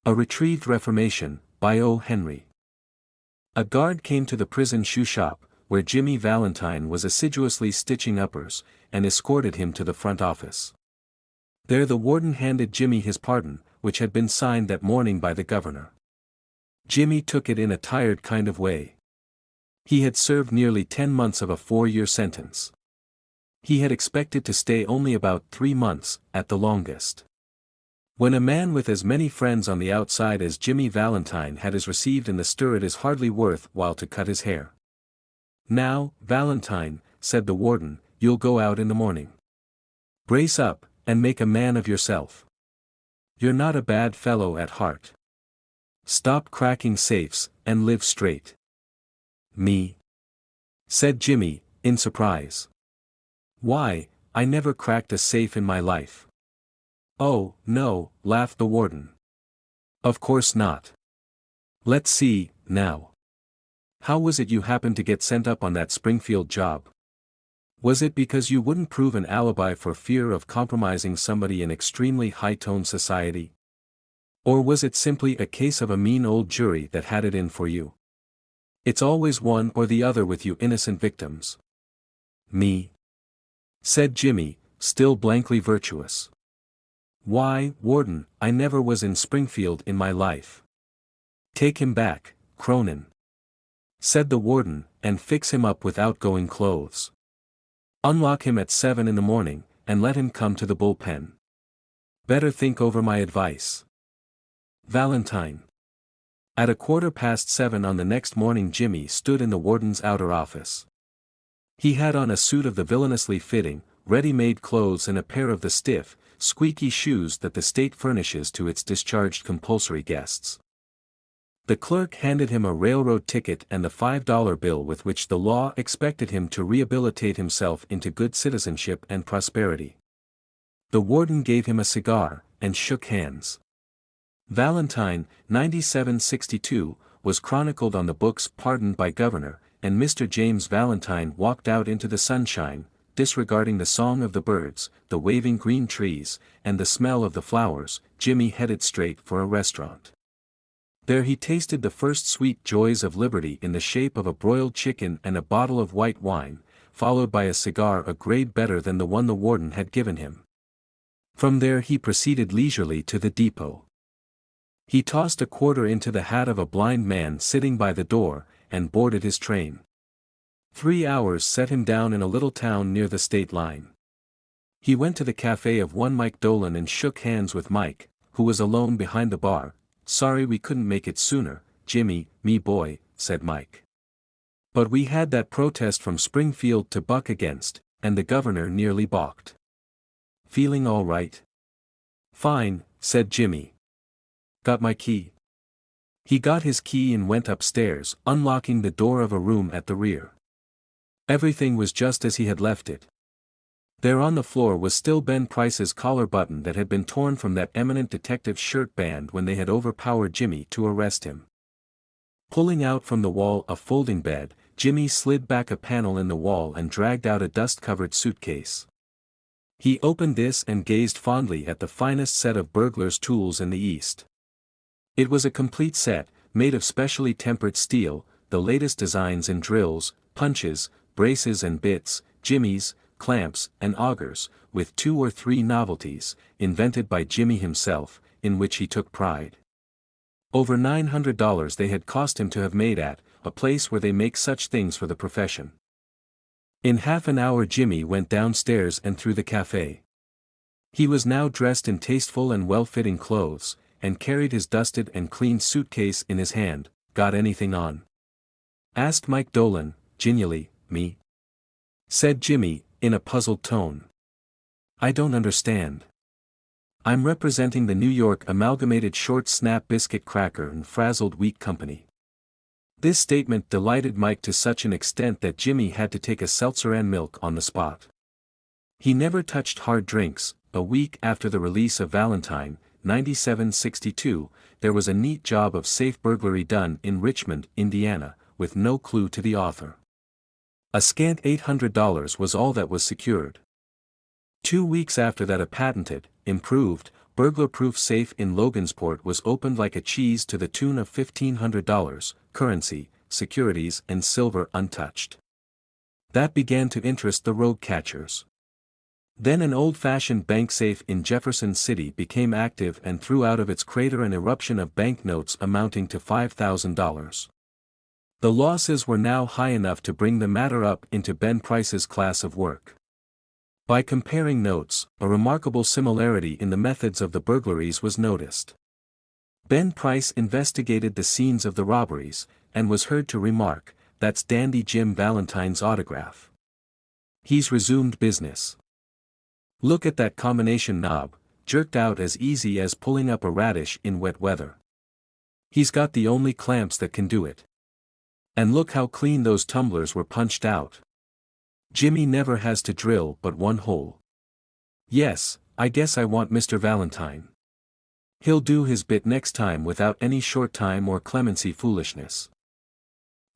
A Retrieved Reformation, by O. Henry. A guard came to the prison shoe shop, where Jimmy Valentine was assiduously stitching uppers, and escorted him to the front office. There the warden handed Jimmy his pardon, which had been signed that morning by the governor. Jimmy took it in a tired kind of way. He had served nearly 10 months of a 4-year sentence. He had expected to stay only about 3 months, at the longest. When a man with as many friends on the outside as Jimmy Valentine had is received in the stir, it is hardly worth while to cut his hair. "Now, Valentine," said the warden, "you'll go out in the morning. Brace up, and make a man of yourself. You're not a bad fellow at heart. Stop cracking safes, and live straight." "Me?" said Jimmy, in surprise. "Why, I never cracked a safe in my life." "Oh, no," laughed the warden. "Of course not. Let's see, now. How was it you happened to get sent up on that Springfield job? Was it because you wouldn't prove an alibi for fear of compromising somebody in extremely high-toned society? Or was it simply a case of a mean old jury that had it in for you? It's always one or the other with you innocent victims." "Me?" said Jimmy, still blankly virtuous. "Why, warden, I never was in Springfield in my life." "Take him back, Cronin," said the warden, "and fix him up with outgoing clothes. Unlock him at 7 in the morning, and let him come to the bullpen. Better think over my advice. Valentine." At 7:15 on the next morning Jimmy stood in the warden's outer office. He had on a suit of the villainously fitting, ready-made clothes and a pair of the stiff, squeaky shoes that the state furnishes to its discharged compulsory guests. The clerk handed him a railroad ticket and the $5 bill with which the law expected him to rehabilitate himself into good citizenship and prosperity. The warden gave him a cigar, and shook hands. Valentine, 9762, was chronicled on the books pardoned by governor, and Mr. James Valentine walked out into the sunshine, disregarding the song of the birds, the waving green trees, and the smell of the flowers. Jimmy headed straight for a restaurant. There he tasted the first sweet joys of liberty in the shape of a broiled chicken and a bottle of white wine, followed by a cigar a grade better than the one the warden had given him. From there he proceeded leisurely to the depot. He tossed a quarter into the hat of a blind man sitting by the door, and boarded his train. 3 hours set him down in a little town near the state line. He went to the cafe of one Mike Dolan and shook hands with Mike, who was alone behind the bar. "Sorry we couldn't make it sooner, Jimmy, me boy," said Mike. "But we had that protest from Springfield to buck against, and the governor nearly balked." "Feeling all right?" "Fine," said Jimmy. "Got my key?" He got his key and went upstairs, unlocking the door of a room at the rear. Everything was just as he had left it. There on the floor was still Ben Price's collar button that had been torn from that eminent detective's shirt band when they had overpowered Jimmy to arrest him. Pulling out from the wall a folding bed, Jimmy slid back a panel in the wall and dragged out a dust-covered suitcase. He opened this and gazed fondly at the finest set of burglar's tools in the East. It was a complete set, made of specially tempered steel, the latest designs in drills, punches, braces and bits, jimmies, clamps, and augers, with 2 or 3 novelties, invented by Jimmy himself, in which he took pride. Over $900 they had cost him to have made at a place where they make such things for the profession. In half an hour Jimmy went downstairs and through the cafe. He was now dressed in tasteful and well-fitting clothes, and carried his dusted and clean suitcase in his hand. "Got anything on?" asked Mike Dolan, genially. "Me?" said Jimmy, in a puzzled tone. "I don't understand." "I'm representing the New York Amalgamated Short Snap Biscuit Cracker and Frazzled Wheat Company." This statement delighted Mike to such an extent that Jimmy had to take a seltzer and milk on the spot. He never touched hard drinks. A week after the release of Valentine, 9762, there was a neat job of safe burglary done in Richmond, Indiana, with no clue to the author. A scant $800 was all that was secured. 2 weeks after that a patented, improved, burglar-proof safe in Logansport was opened like a cheese to the tune of $1,500, currency, securities and silver untouched. That began to interest the rogue catchers. Then an old-fashioned bank safe in Jefferson City became active and threw out of its crater an eruption of banknotes amounting to $5,000. The losses were now high enough to bring the matter up into Ben Price's class of work. By comparing notes, a remarkable similarity in the methods of the burglaries was noticed. Ben Price investigated the scenes of the robberies, and was heard to remark, "That's Dandy Jim Valentine's autograph. He's resumed business. Look at that combination knob, jerked out as easy as pulling up a radish in wet weather. He's got the only clamps that can do it. And look how clean those tumblers were punched out. Jimmy never has to drill but one hole. Yes, I guess I want Mr. Valentine. He'll do his bit next time without any short time or clemency foolishness."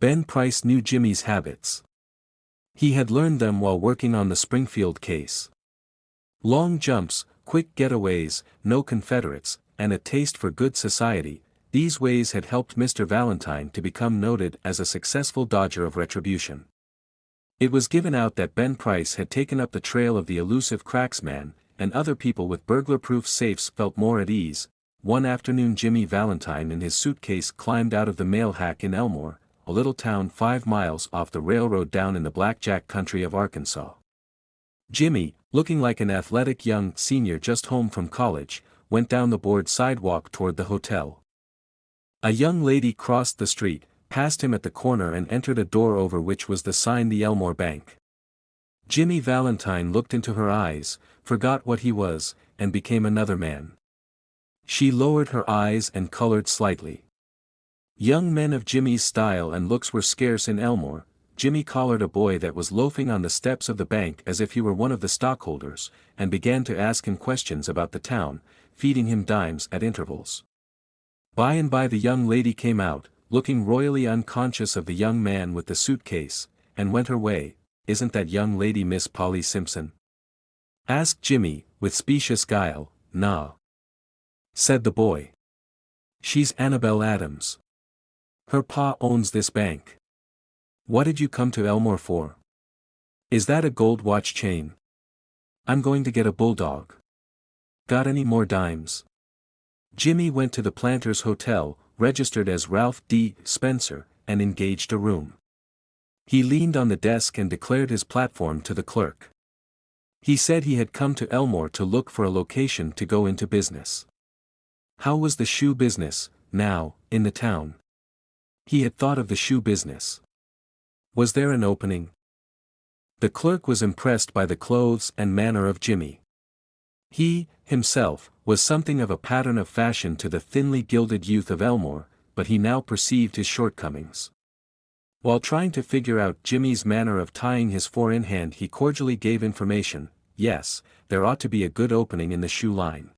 Ben Price knew Jimmy's habits. He had learned them while working on the Springfield case. Long jumps, quick getaways, no Confederates, and a taste for good society, these ways had helped Mr. Valentine to become noted as a successful dodger of retribution. It was given out that Ben Price had taken up the trail of the elusive cracksman, and other people with burglar-proof safes felt more at ease. One afternoon Jimmy Valentine in his suitcase climbed out of the mail hack in Elmore, a little town 5 miles off the railroad down in the blackjack country of Arkansas. Jimmy, looking like an athletic young senior just home from college, went down the board sidewalk toward the hotel. A young lady crossed the street, passed him at the corner and entered a door over which was the sign The Elmore Bank. Jimmy Valentine looked into her eyes, forgot what he was, and became another man. She lowered her eyes and colored slightly. Young men of Jimmy's style and looks were scarce in Elmore. Jimmy collared a boy that was loafing on the steps of the bank as if he were one of the stockholders, and began to ask him questions about the town, feeding him dimes at intervals. By and by the young lady came out, looking royally unconscious of the young man with the suitcase, and went her way. "Isn't that young lady Miss Polly Simpson?" asked Jimmy, with specious guile. "Nah," said the boy. "She's Annabelle Adams. Her pa owns this bank. What did you come to Elmore for? Is that a gold watch chain? I'm going to get a bulldog. Got any more dimes?" Jimmy went to the Planters Hotel, registered as Ralph D. Spencer, and engaged a room. He leaned on the desk and declared his platform to the clerk. He said he had come to Elmore to look for a location to go into business. How was the shoe business, now, in the town? He had thought of the shoe business. Was there an opening? The clerk was impressed by the clothes and manner of Jimmy. He, himself, was something of a pattern of fashion to the thinly gilded youth of Elmore, but he now perceived his shortcomings. While trying to figure out Jimmy's manner of tying his four-in hand, he cordially gave information. Yes, there ought to be a good opening in the shoe line.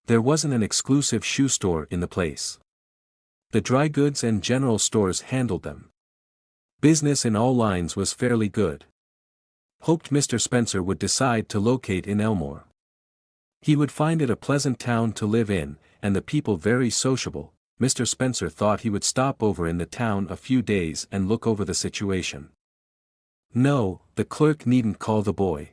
There wasn't an exclusive shoe store in the place. The dry goods and general stores handled them. Business in all lines was fairly good. Hoped Mr. Spencer would decide to locate in Elmore. He would find it a pleasant town to live in, and the people very sociable. Mr. Spencer thought he would stop over in the town a few days and look over the situation. No, the clerk needn't call the boy.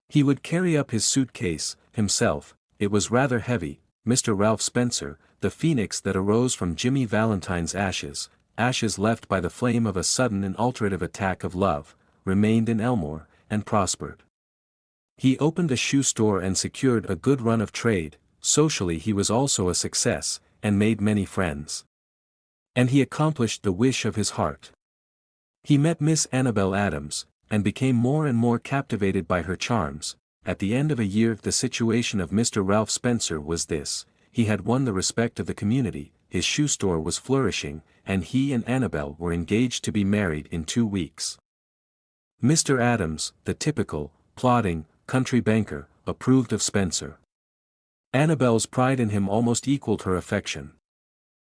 He would carry up his suitcase, himself. It was rather heavy. Mr. Ralph Spencer, the phoenix that arose from Jimmy Valentine's ashes, ashes left by the flame of a sudden and alterative attack of love, remained in Elmore, and prospered. He opened a shoe store and secured a good run of trade. Socially he was also a success, and made many friends. And he accomplished the wish of his heart. He met Miss Annabelle Adams, and became more and more captivated by her charms. At the end of a year the situation of Mr. Ralph Spencer was this: he had won the respect of the community, his shoe store was flourishing, and he and Annabelle were engaged to be married in 2 weeks. Mr. Adams, the typical, plodding, country banker, approved of Spencer. Annabelle's pride in him almost equaled her affection.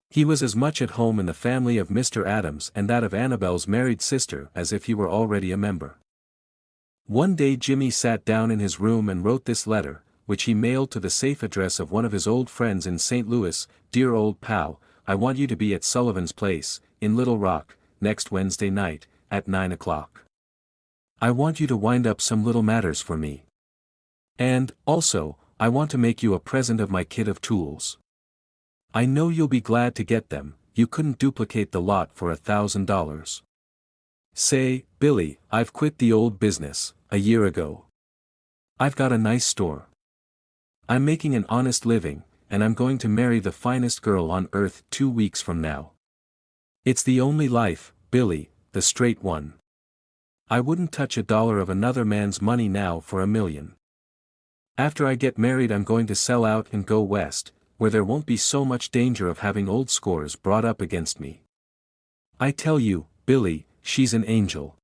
He was as much at home in the family of Mr. Adams and that of Annabelle's married sister as if he were already a member. One day Jimmy sat down in his room and wrote this letter, which he mailed to the safe address of one of his old friends in St. Louis. Dear old pal, I want you to be at Sullivan's place, in Little Rock, next Wednesday night, at 9 o'clock. I want you to wind up some little matters for me. And, also, I want to make you a present of my kit of tools. I know you'll be glad to get them, you couldn't duplicate the lot for $1,000. Say, Billy, I've quit the old business, a year ago. I've got a nice store. I'm making an honest living, and I'm going to marry the finest girl on earth 2 weeks from now. It's the only life, Billy, the straight one. I wouldn't touch a dollar of another man's money now for $1,000,000. After I get married I'm going to sell out and go west, where there won't be so much danger of having old scores brought up against me. I tell you, Billy, she's an angel.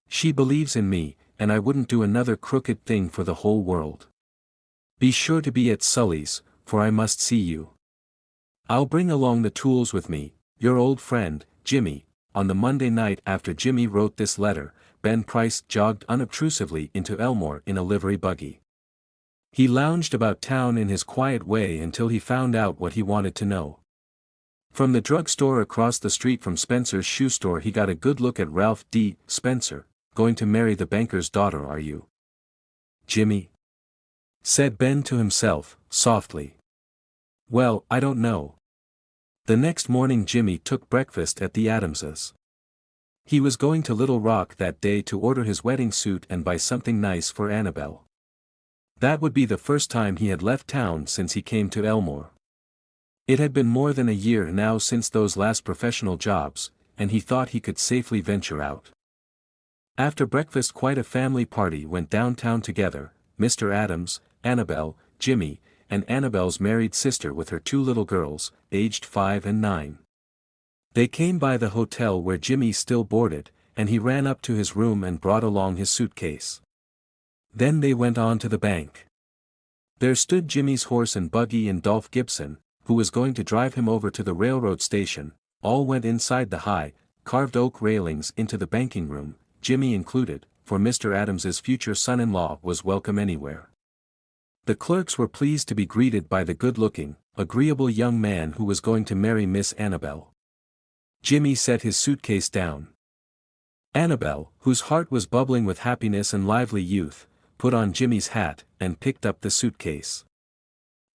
She believes in me, and I wouldn't do another crooked thing for the whole world. Be sure to be at Sully's, for I must see you. I'll bring along the tools with me, your old friend, Jimmy. On the Monday night after Jimmy wrote this letter, Ben Price jogged unobtrusively into Elmore in a livery buggy. He lounged about town in his quiet way until he found out what he wanted to know. From the drugstore across the street from Spencer's shoe store he got a good look at Ralph D. Spencer. Going to marry the banker's daughter, are you, Jimmy? Said Ben to himself, softly. Well, I don't know. The next morning Jimmy took breakfast at the Adamses. He was going to Little Rock that day to order his wedding suit and buy something nice for Annabelle. That would be the first time he had left town since he came to Elmore. It had been more than a year now since those last professional jobs, and he thought he could safely venture out. After breakfast quite a family party went downtown together, Mr. Adams, Annabelle, Jimmy, and Annabelle's married sister with her 2 little girls, aged 5 and 9. They came by the hotel where Jimmy still boarded, and he ran up to his room and brought along his suitcase. Then they went on to the bank. There stood Jimmy's horse and buggy and Dolph Gibson, who was going to drive him over to the railroad station. All went inside the high, carved oak railings into the banking room, Jimmy included, for Mr. Adams's future son-in-law was welcome anywhere. The clerks were pleased to be greeted by the good-looking, agreeable young man who was going to marry Miss Annabelle. Jimmy set his suitcase down. Annabelle, whose heart was bubbling with happiness and lively youth, put on Jimmy's hat, and picked up the suitcase.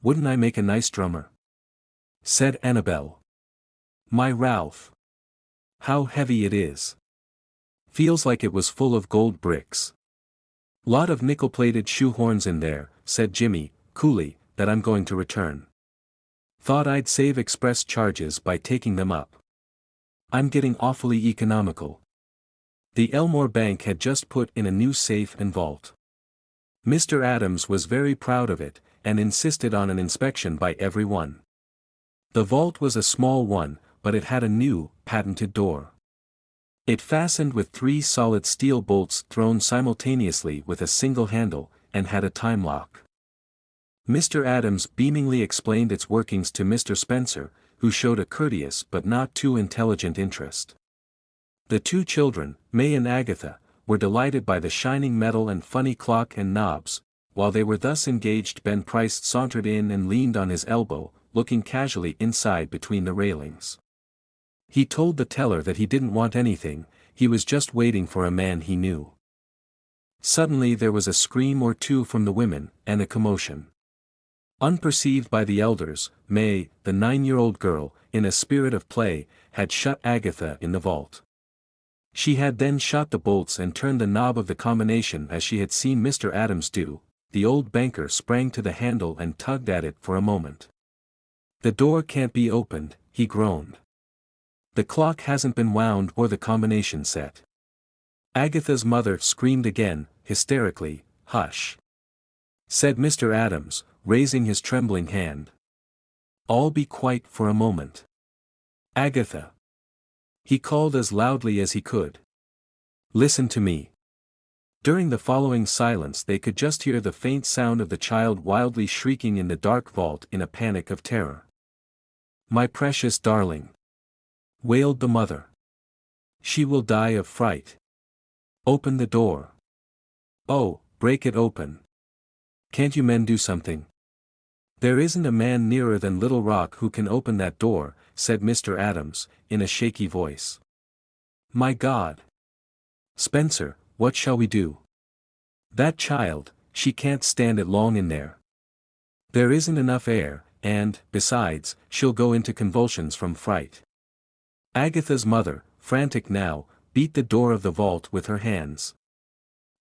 Wouldn't I make a nice drummer? Said Annabelle. My Ralph. How heavy it is. Feels like it was full of gold bricks. Lot of nickel-plated shoehorns in there, said Jimmy, coolly, that I'm going to return. Thought I'd save express charges by taking them up. I'm getting awfully economical. The Elmore Bank had just put in a new safe and vault. Mr. Adams was very proud of it, and insisted on an inspection by everyone. The vault was a small one, but it had a new, patented door. It fastened with 3 solid steel bolts thrown simultaneously with a single handle, and had a time lock. Mr. Adams beamingly explained its workings to Mr. Spencer, who showed a courteous but not too intelligent interest. The 2 children, May and Agatha, were delighted by the shining metal and funny clock and knobs. While they were thus engaged Ben Price sauntered in and leaned on his elbow, looking casually inside between the railings. He told the teller that he didn't want anything, he was just waiting for a man he knew. Suddenly there was a scream or two from the women, and a commotion. Unperceived by the elders, May, the 9-year-old girl, in a spirit of play, had shut Agatha in the vault. She had then shot the bolts and turned the knob of the combination as she had seen Mr. Adams do. The old banker sprang to the handle and tugged at it for a moment. The door can't be opened, he groaned. The clock hasn't been wound or the combination set. Agatha's mother screamed again, hysterically. Hush! Said Mr. Adams, raising his trembling hand. All be quiet for a moment. Agatha! He called as loudly as he could. Listen to me. During the following silence they could just hear the faint sound of the child wildly shrieking in the dark vault in a panic of terror. My precious darling! Wailed the mother. She will die of fright. Open the door. Oh, break it open. Can't you men do something? There isn't a man nearer than Little Rock who can open that door, said Mr. Adams, in a shaky voice. My God! Spencer, what shall we do? That child, she can't stand it long in there. There isn't enough air, and, besides, she'll go into convulsions from fright. Agatha's mother, frantic now, beat the door of the vault with her hands.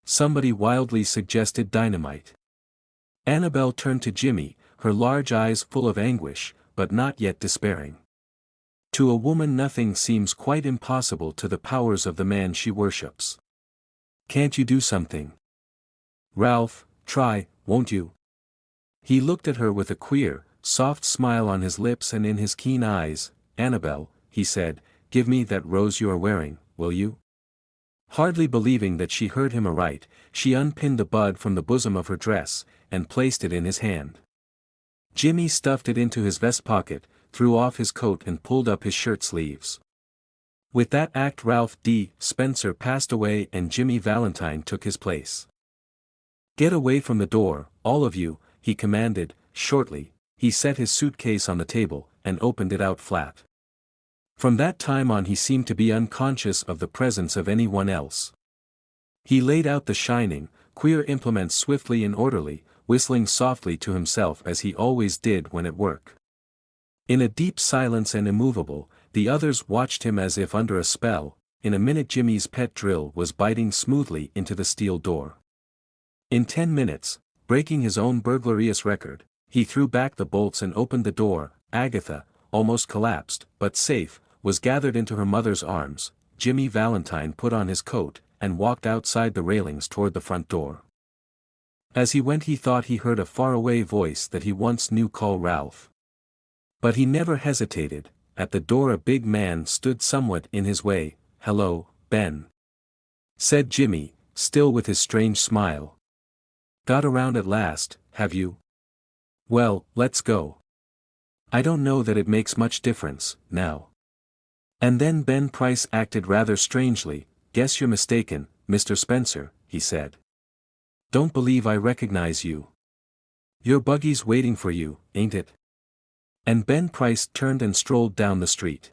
Somebody wildly suggested dynamite. Annabel turned to Jimmy, her large eyes full of anguish, but not yet despairing. To a woman nothing seems quite impossible to the powers of the man she worships. Can't you do something? Ralph, try, won't you? He looked at her with a queer, soft smile on his lips and in his keen eyes. Annabel, he said, give me that rose you are wearing, will you? Hardly believing that she heard him aright, she unpinned the bud from the bosom of her dress, and placed it in his hand. Jimmy stuffed it into his vest pocket, threw off his coat and pulled up his shirt sleeves. With that act Ralph D. Spencer passed away and Jimmy Valentine took his place. Get away from the door, all of you, he commanded, shortly. He set his suitcase on the table, and opened it out flat. From that time on he seemed to be unconscious of the presence of anyone else. He laid out the shining, queer implements swiftly and orderly, whistling softly to himself as he always did when at work. In a deep silence and immovable, the others watched him as if under a spell. In a minute Jimmy's pet drill was biting smoothly into the steel door. In 10 minutes, breaking his own burglarious record, he threw back the bolts and opened the door. Agatha, almost collapsed, but safe, was gathered into her mother's arms. Jimmy Valentine put on his coat, and walked outside the railings toward the front door. As he went he thought he heard a faraway voice that he once knew call Ralph. But he never hesitated. At the door a big man stood somewhat in his way. Hello, Ben, said Jimmy, still with his strange smile. Got around at last, have you? Well, let's go. I don't know that it makes much difference, now. And then Ben Price acted rather strangely. Guess you're mistaken, Mr. Spencer, he said. Don't believe I recognize you. Your buggy's waiting for you, ain't it? And Ben Price turned and strolled down the street.